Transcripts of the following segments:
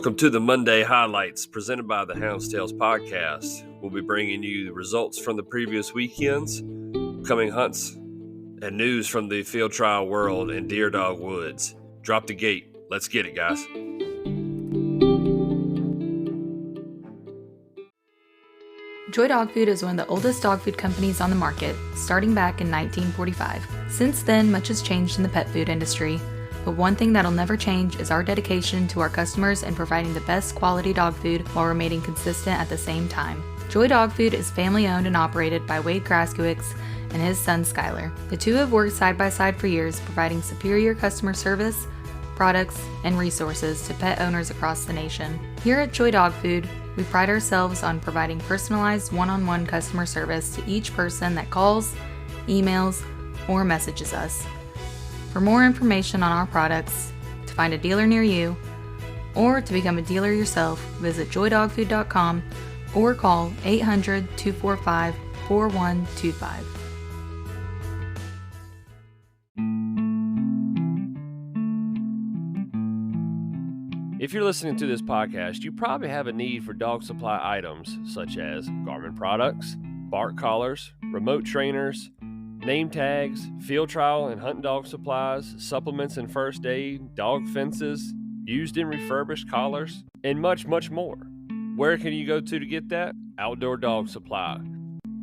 Welcome to the Monday Highlights presented by the Hound's Tales Podcast. We'll be bringing you the results from the previous weekends, coming hunts, and news from the field trial world and Deer Dog Woods. Drop the gate. Let's get it, guys. Joy Dog Food is one of the oldest dog food companies on the market, starting back in 1945. Since then, much has changed in the pet food industry, but one thing that'll never change is our dedication to our customers and providing the best quality dog food while remaining consistent at the same time. Joy Dog Food is family owned and operated by Wade Kraskowicz and his son Skylar. The two have worked side by side for years, providing superior customer service, products, and resources to pet owners across the nation. Here at Joy Dog Food, we pride ourselves on providing personalized one-on-one customer service to each person that calls, emails, or messages us. For more information on our products, to find a dealer near you, or to become a dealer yourself, visit joydogfood.com or call 800-245-4125. If you're listening to this podcast, you probably have a need for dog supply items such as Garmin products, bark collars, remote trainers, name tags, field trial and hunting dog supplies, supplements and first aid, dog fences, used and refurbished collars, and much, much more. Where can you go to get that? Outdoor Dog Supply.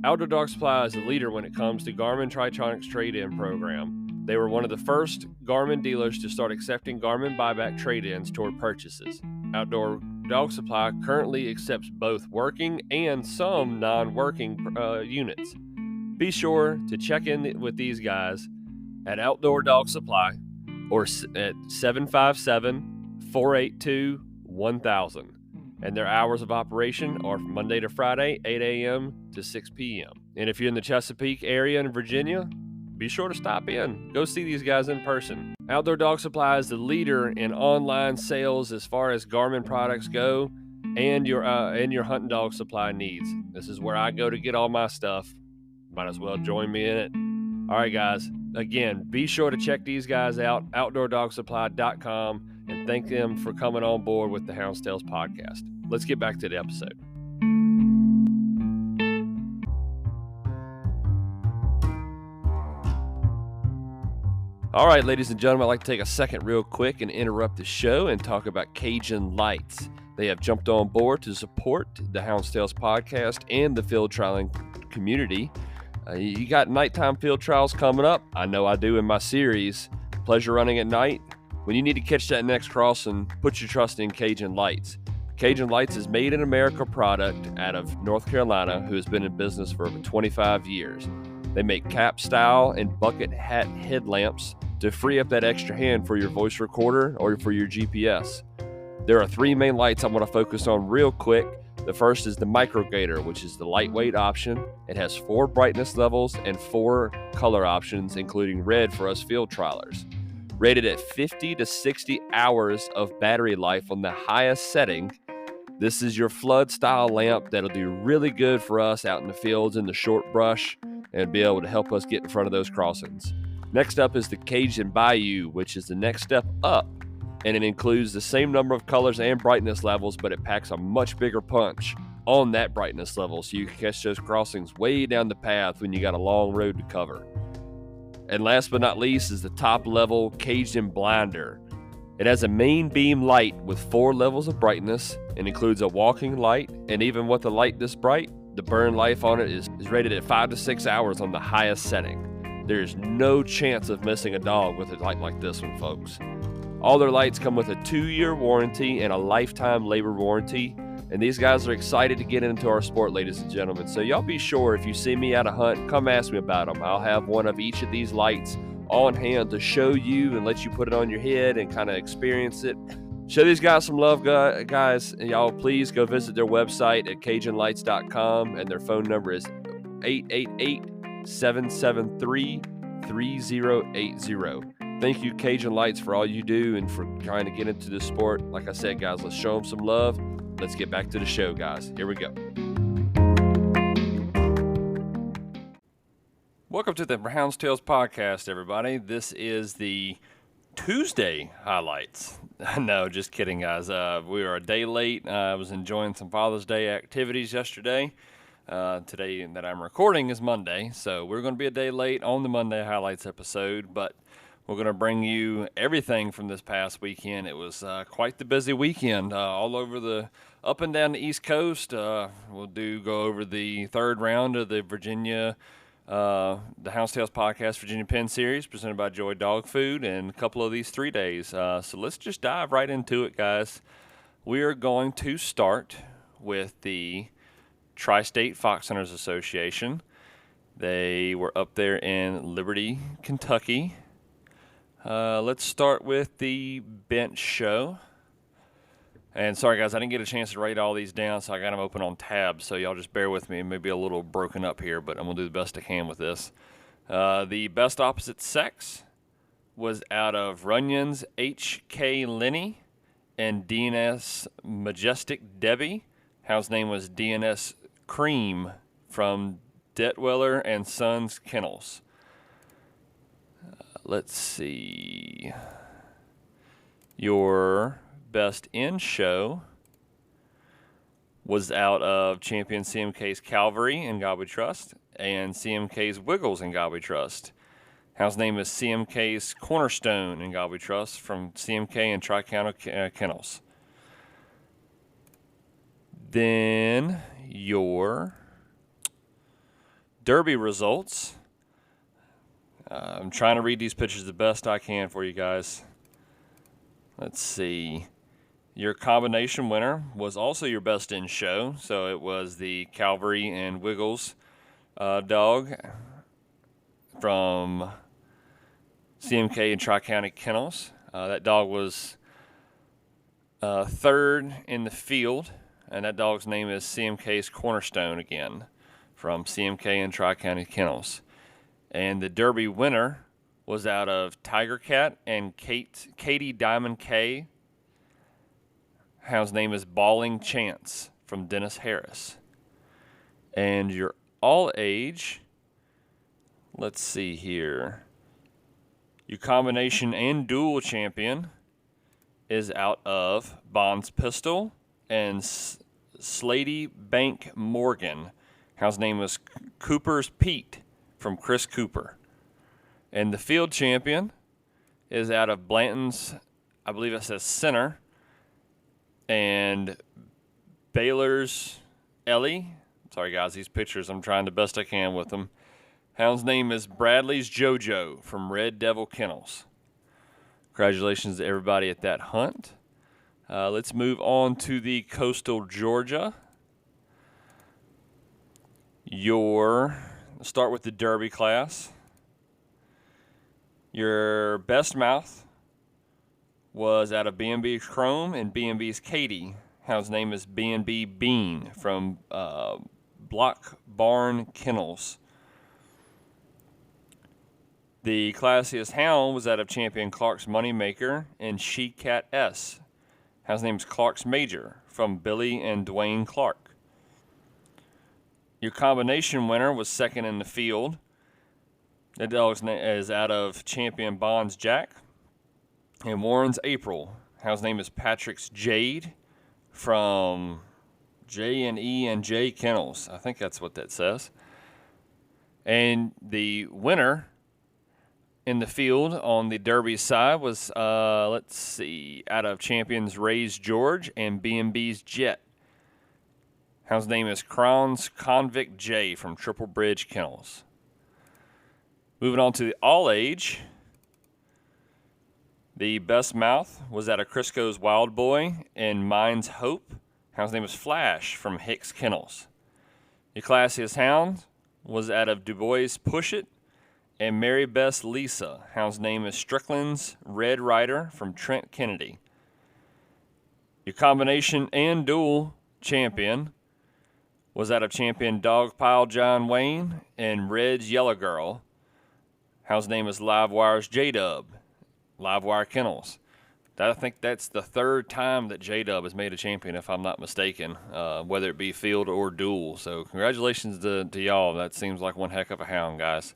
Outdoor Dog Supply is a leader when it comes to Garmin Tritronics trade-in program. They were one of the first Garmin dealers to start accepting Garmin buyback trade-ins toward purchases. Outdoor Dog Supply currently accepts both working and some non-working units. Be sure to check in with these guys at Outdoor Dog Supply or at 757-482-1000. And their hours of operation are from Monday to Friday, 8 a.m. to 6 p.m. And if you're in the Chesapeake area in Virginia, be sure to stop in. Go see these guys in person. Outdoor Dog Supply is the leader in online sales as far as Garmin products go and your hunting dog supply needs. This is where I go to get all my stuff. Might as well join me in it. All right, guys. Again, be sure to check these guys out, outdoordogsupply.com, and thank them for coming on board with the Hound's Tales podcast. Let's get back to the episode. All right, ladies and gentlemen, I'd like to take a second real quick and interrupt the show and talk about Cajun Lights. They have jumped on board to support the Hound's Tales podcast and the field trialing community. You got nighttime field trials coming up. I know I do in my series, Pleasure Running at Night. When you need to catch that next crossing, put your trust in Cajun Lights. Cajun Lights is made in America product out of North Carolina who has been in business for over 25 years. They make cap style and bucket hat headlamps to free up that extra hand for your voice recorder or for your GPS. There are three main lights I want to focus on real quick. The first is the Micro Gator, which is the lightweight option. It has 4 brightness levels and 4 color options, including red for us field trialers. Rated at 50 to 60 hours of battery life on the highest setting, this is your flood style lamp that'll do really good for us out in the fields in the short brush and be able to help us get in front of those crossings. Next up is the Cajun Bayou, which is the next step up, and it includes the same number of colors and brightness levels, but it packs a much bigger punch on that brightness level so you can catch those crossings way down the path when you got a long road to cover. And last but not least is the top level Cajun Blinder. It has a main beam light with 4 levels of brightness and includes a walking light, and even with a light this bright, the burn life on it is rated at 5 to 6 hours on the highest setting. There's no chance of missing a dog with a light like this one, folks. All their lights come with a 2-year warranty and a lifetime labor warranty, and these guys are excited to get into our sport, ladies and gentlemen. So y'all be sure, if you see me at a hunt, come ask me about them. I'll have one of each of these lights on hand to show you and let you put it on your head and kind of experience it. Show these guys some love, guys, and y'all please go visit their website at CajunLights.com, and their phone number is 888-773-3080. Thank you, Cajun Lights, for all you do and for trying to get into this sport. Like I said, guys, let's show them some love. Let's get back to the show, guys. Here we go. Welcome to the Hound's Tales podcast, everybody. This is the Tuesday highlights. No, just kidding, guys. We were a day late. I was enjoying some Father's Day activities yesterday. Today that I'm recording is Monday, so we're going to be a day late on the Monday highlights episode, but we're going to bring you everything from this past weekend. It was quite the busy weekend, all over up and down the East Coast. We'll go over the third round of the Virginia, the Houndstales Podcast Virginia Pen Series presented by Joy Dog Food, and a couple of these 3 days. So let's just dive right into it, guys. We are going to start with the Tri-State Fox Hunters Association. They were up there in Liberty, Kentucky. Let's start with the bench show. And sorry, guys, I didn't get a chance to write all these down, so I got them open on tabs, so y'all just bear with me. It may be a little broken up here, but I'm going to do the best I can with this. The best opposite sex was out of Runyon's H.K. Lenny and DNS Majestic Debbie. Hound's name was DNS Cream from Detweller and Sons Kennels. Let's see. Your best in show was out of Champion CMK's Calvary and God We Trust and CMK's Wiggles and God We Trust. Hound's name is CMK's Cornerstone and God We Trust from CMK and Tri-County Kennels. Then your Derby results. I'm trying to read these pictures the best I can for you guys. Let's see. Your combination winner was also your best in show. So it was the Calvary and Wiggles dog from CMK and Tri-County Kennels. That dog was third in the field. And that dog's name is CMK's Cornerstone again, from CMK and Tri-County Kennels. And the Derby winner was out of Tiger Cat and Katie Diamond K. Hound's name is Balling Chance from Dennis Harris. And your all-age, let's see here. Your combination and dual champion is out of Bond's Pistol and Slady Bank Morgan. Hound's name was Cooper's Pete from Chris Cooper. And the field champion is out of Blanton's, I believe it says Center, and Baylor's Ellie. Sorry, guys, these pictures, I'm trying the best I can with them. Hound's name is Bradley's JoJo from Red Devil Kennels. Congratulations to everybody at that hunt. Let's move on to the Coastal Georgia. Start with the Derby class. Your best mouth was out of B&B's Chrome and B&B's Katie. Hound's name is B&B Bean from Block Barn Kennels. The classiest hound was out of Champion Clark's Moneymaker and She Cat S. Hound's name is Clark's Major from Billy and Dwayne Clark. Your combination winner was second in the field. That dog's name is out of Champion Bond's Jack and Warren's April. Hound's name is Patrick's Jade from J&E and J Kennels. I think that's what that says. And the winner in the field on the Derby side was, let's see, out of Champions Ray's George and B&B's Jet. Hound's name is Crown's Convict J from Triple Bridge Kennels. Moving on to the all-age, the best mouth was out of Crisco's Wild Boy and Mine's Hope. Hound's name is Flash from Hicks Kennels. Your classiest hound was out of Du Bois Push It and Mary Bess Lisa. Hound's name is Strickland's Red Rider from Trent Kennedy. Your combination and dual champion was out of Champion Dogpile John Wayne and Red's Yellow Girl. Hound's name is Livewire's J-Dub, Livewire Kennels. I think that's the third time that J-Dub has made a champion, if I'm not mistaken, whether it be field or dual. So congratulations to y'all. That seems like one heck of a hound, guys.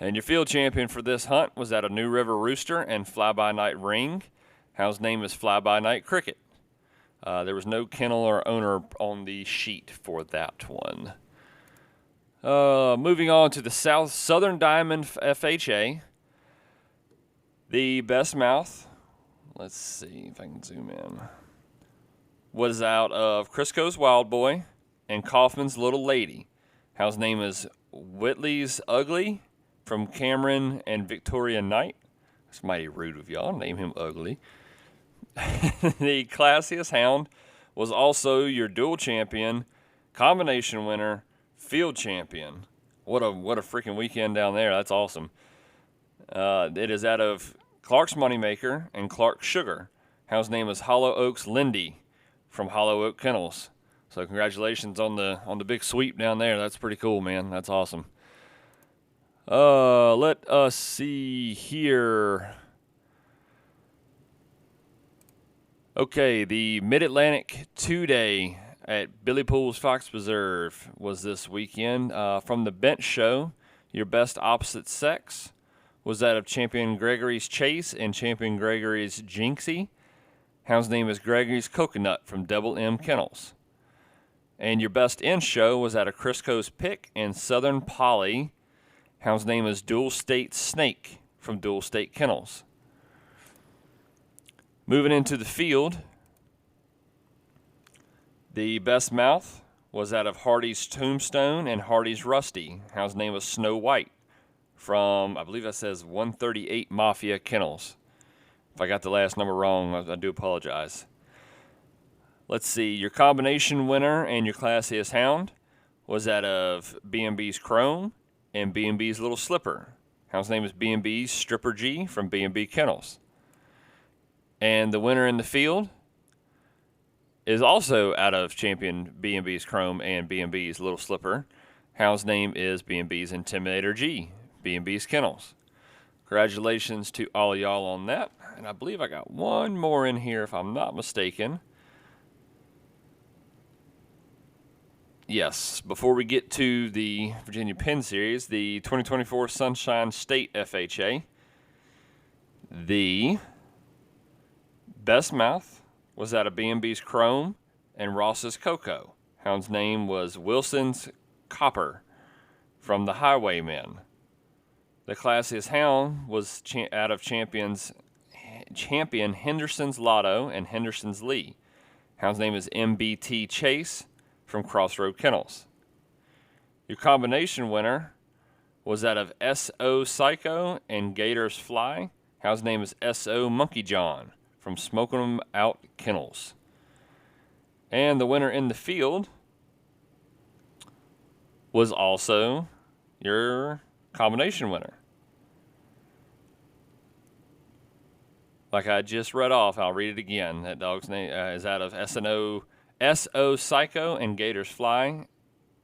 And your field champion for this hunt was out of New River Rooster and Fly-By-Night Ring. Hound's name is Fly-By-Night Cricket. There was no kennel or owner on the sheet for that one. Moving on to the Southern Diamond FHA. The best mouth, let's see if I can zoom in, was out of Crisco's Wild Boy and Kaufman's Little Lady. Hound's name is Whitley's Ugly from Cameron and Victoria Knight. It's mighty rude of y'all. Name him Ugly. The classiest hound was also your dual champion, combination winner, field champion. What a freaking weekend down there. That's awesome. It is out of Clark's Moneymaker and Clark's Sugar. Hound's name is Hollow Oaks Lindy from Hollow Oak Kennels. So congratulations on the big sweep down there. That's pretty cool, man. That's awesome. Let us see here. Okay, the Mid-Atlantic 2-Day at Billy Poole's Fox Preserve was this weekend. From the bench show, your best opposite sex was that of Champion Gregory's Chase and Champion Gregory's Jinxie. Hound's name is Gregory's Coconut from Double M Kennels. And your best in show was out of Crisco's Pick and Southern Polly. Hound's name is Dual State Snake from Dual State Kennels. Moving into the field, the best mouth was out of Hardy's Tombstone and Hardy's Rusty. Hound's name was Snow White from, I believe that says 138 Mafia Kennels. If I got the last number wrong, I do apologize. Let's see, your combination winner and your classiest hound was out of B&B's Chrome and B&B's Little Slipper. Hound's name is B&B's Stripper G from B&B Kennels. And the winner in the field is also out of Champion B&B's Chrome and B&B's Little Slipper. Hound's name is B&B's Intimidator G, B&B's Kennels. Congratulations to all of y'all on that. And I believe I got one more in here if I'm not mistaken. Yes, before we get to the Virginia Penn Series, the 2024 Sunshine State FHA, the best mouth was out of B&B's Chrome and Ross's Cocoa. Hound's name was Wilson's Copper from the Highwaymen. The classiest hound was out of Champion Henderson's Lotto and Henderson's Lee. Hound's name is MBT Chase from Crossroad Kennels. Your combination winner was out of S.O. Psycho and Gators Fly. Hound's name is S.O. Monkey John from Smoking 'em Out Kennels. And the winner in the field was also your combination winner. Like I just read off, I'll read it again. That dog's name is out of S.O. Psycho and Gators Fly.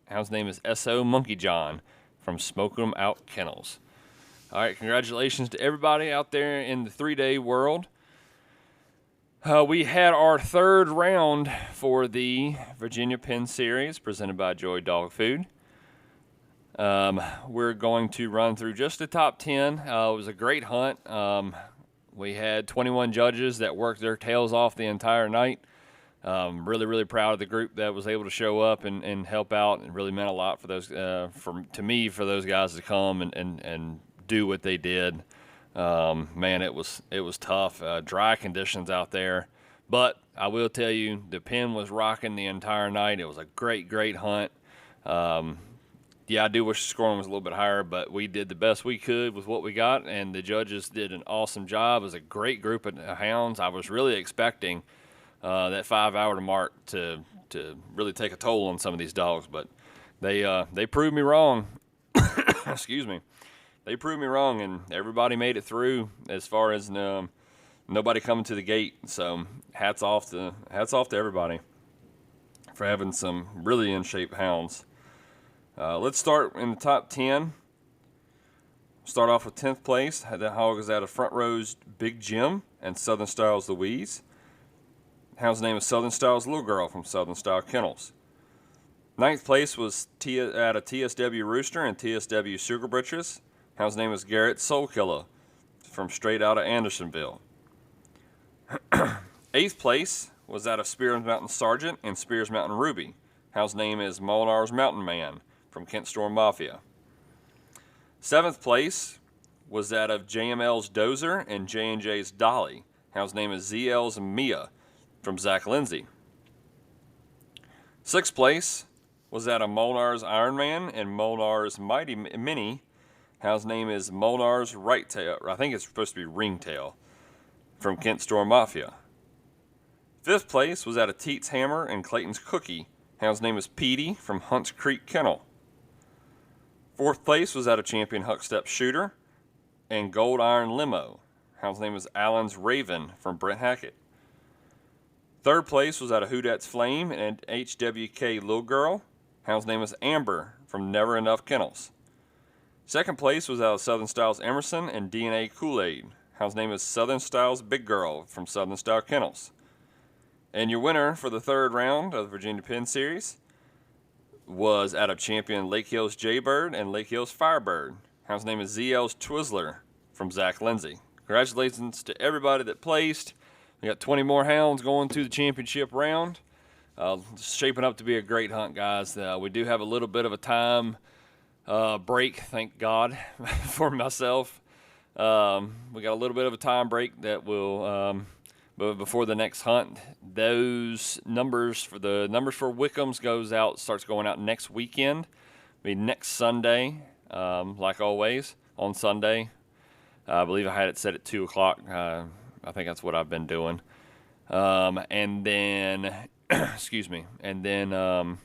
Hound's name is S.O. Monkey John from Smoking 'em Out Kennels. All right, congratulations to everybody out there in the 3-day world. We had our third round for the Virginia Penn Series presented by Joy Dog Food. We're going to run through just the top 10. It was a great hunt. We had 21 judges that worked their tails off the entire night. Really, really proud of the group that was able to show up and help out. It really meant a lot for those, to me, for those guys to come and do what they did. Man, it was tough. Dry conditions out there, but I will tell you, the pen was rocking the entire night. It was a great, great hunt. Yeah, I do wish the scoring was a little bit higher, but we did the best we could with what we got, and the judges did an awesome job. It was a great group of hounds. I was really expecting that 5-hour mark to really take a toll on some of these dogs, but they proved me wrong. Excuse me. They proved me wrong, and everybody made it through as far as nobody coming to the gate. So hats off to everybody for having some really in-shape hounds. Let's start in the top 10. Start off with 10th place. The hog is out of Front Row's Big Jim and Southern Styles Louise. Hound's name is Southern Styles Little Girl from Southern Style Kennels. 9th place was out of TSW Rooster and TSW Sugar Britches. Hound's name is Garrett Soulkiller from straight out of Andersonville. 8th place was that of Spears Mountain Sergeant and Spears Mountain Ruby. Hound's name is Molnar's Mountain Man from Kent Storm Mafia. 7th place was that of JML's Dozer and J&J's Dolly. Hound's name is ZL's Mia from Zach Lindsay. 6th place was that of Molnar's Iron Man and Molnar's Mighty Mini. Hound's name is Molnar's Right Tail, or I think it's supposed to be Ringtail, from Kent Storm Mafia. 5th place was out of Teet's Hammer and Clayton's Cookie. Hound's name is Petey from Hunts Creek Kennel. 4th place was out of Champion Huckstep Shooter and Gold Iron Limo. Hound's name is Allen's Raven from Brent Hackett. 3rd place was out of Whodats Flame and HWK Little Girl. Hound's name is Amber from Never Enough Kennels. 2nd place was out of Southern Styles Emerson and DNA Kool-Aid. Hound's name is Southern Styles Big Girl from Southern Style Kennels. And your winner for the 3rd round of the Virginia Pen Series was out of Champion Lake Hills Jaybird and Lake Hills Firebird. Hound's name is ZL's Twizzler from Zach Lindsay. Congratulations to everybody that placed. We got 20 more hounds going to the championship round. It's shaping up to be a great hunt, guys. We do have a little bit of a time break, thank God, for myself. We got a little bit of a time break that will, but before the next hunt, those numbers for Wickham's starts going out next weekend. It'll be next Sunday, like always on Sunday. I believe I had it set at 2:00. I think that's what I've been doing. And then, excuse me, and then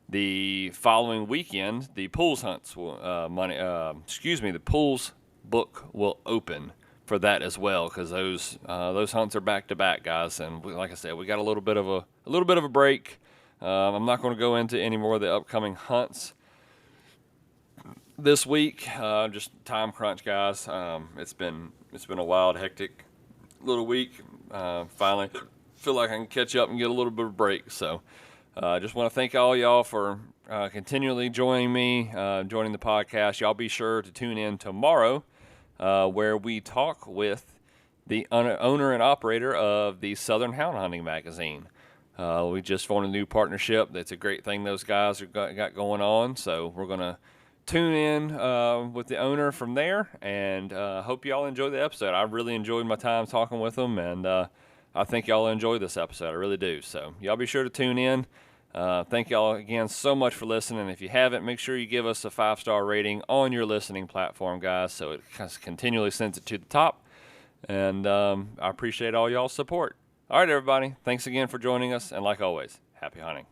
the following weekend, the pools hunts will the pools book will open for that as well, because those hunts are back to back, guys. And like I said, we got a little bit of a break. I'm not going to go into any more of the upcoming hunts this week. Just time crunch, guys. It's been a wild, hectic little week. Finally feel like I can catch up and get a little bit of a break. So I just want to thank all y'all for continually joining me, joining the podcast. Y'all be sure to tune in tomorrow, where we talk with the owner and operator of the Southern Hound Hunting Magazine. We just formed a new partnership. That's a great thing those guys got going on. So we're going to tune in with the owner from there, and hope y'all enjoy the episode. I really enjoyed my time talking with them, and I think y'all enjoy this episode. I really do. So y'all be sure to tune in. Thank y'all again so much for listening. If you haven't, make sure you give us a 5-star rating on your listening platform, guys, so it continually sends it to the top. And I appreciate all y'all's support. All right, everybody. Thanks again for joining us, and like always, happy hunting.